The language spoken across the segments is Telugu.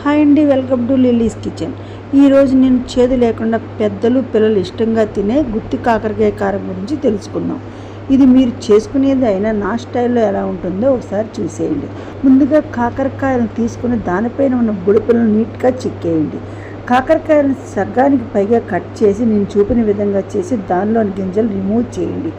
హాయ్ అండి, వెల్కమ్ టు లిల్లీస్ కిచెన్. ఈరోజు నేను చేదు లేకుండా పెద్దలు పిల్లలు ఇష్టంగా తినే గుత్తి కాకరకాయ కారం గురించి తెలుసుకుందాం. ఇది మీరు చేసుకునేది అయినా నా స్టైల్లో ఎలా ఉంటుందో ఒకసారి చూసేయండి. ముందుగా కాకరకాయలను తీసుకుని దానిపైన ఉన్న బుడపలను నీట్గా చిక్కేయండి. కాకరకాయలను సగానికి పైగా కట్ చేసి నేను చూపిన విధంగా చేసి దానిలోని గింజలు రిమూవ్ చేయండి.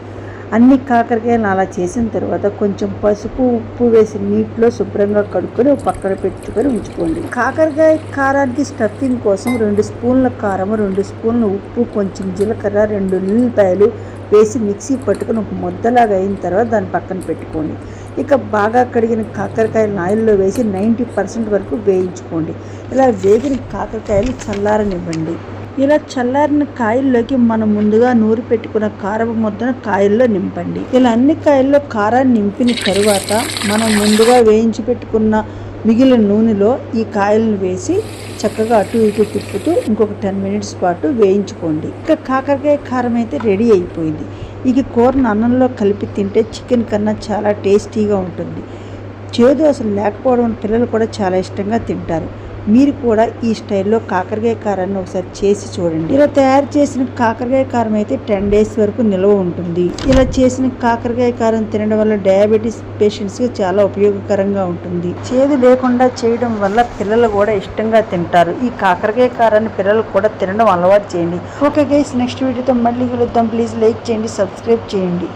అన్ని కాకరకాయలను అలా చేసిన తర్వాత కొంచెం పసుపు ఉప్పు వేసి నీటిలో శుభ్రంగా కడుక్కొని పక్కన పెట్టుకొని ఉంచుకోండి. కాకరకాయ కారానికి స్టఫింగ్ కోసం 2 స్పూన్ల కారం, 2 స్పూన్ల ఉప్పు, కొంచెం జీలకర్ర, 2 ఉల్లిపాయలు వేసి మిక్సీ పట్టుకొని ఒక ముద్దలాగా అయిన తర్వాత దాన్ని పక్కన పెట్టుకోండి. ఇక బాగా కడిగిన కాకరకాయలను ఆయిల్లో వేసి 90% వరకు వేయించుకోండి. ఇలా వేగిన కాకరకాయలు చల్లారనివ్వండి. ఇలా చల్లారిన కాయల్లోకి మనం ముందుగా నూరి పెట్టుకున్న కారం ముద్దను కాయల్లో నింపండి. ఇలా అన్ని కాయల్లో కారాన్ని నింపిన తరువాత మనం ముందుగా వేయించి పెట్టుకున్న మిగిలిన నూనెలో ఈ కాయలను వేసి చక్కగా అటు ఇటు తిప్పుతూ ఇంకొక 10 మినిట్స్ పాటు వేయించుకోండి. ఇక కాకరకాయ కారం అయితే రెడీ అయిపోయింది. ఈ కూరను అన్నంలో కలిపి తింటే చికెన్ కన్నా చాలా టేస్టీగా ఉంటుంది. చేదు అసలు లేకపోవడం పిల్లలు కూడా చాలా ఇష్టంగా తింటారు. మీరు కూడా ఈ స్టైల్లో కాకరకాయ కారాన్ని ఒకసారి చేసి చూడండి. ఇలా తయారు చేసిన కాకరకాయ కారం అయితే 10 డేస్ వరకు నిల్వ ఉంటుంది. ఇలా చేసిన కాకరకాయ కారం తినడం వల్ల డయాబెటీస్ పేషెంట్స్కి చాలా ఉపయోగకరంగా ఉంటుంది. చేదు లేకుండా చేయడం వల్ల పిల్లలు కూడా ఇష్టంగా తింటారు. ఈ కాకరకాయ కారాన్ని పిల్లలు కూడా తినడం అలవాటు చేయండి. ఓకే గైస్, నెక్స్ట్ వీడియోతో మళ్ళీ కలుద్దాం. ప్లీజ్ లైక్ చేయండి, సబ్స్క్రైబ్ చేయండి.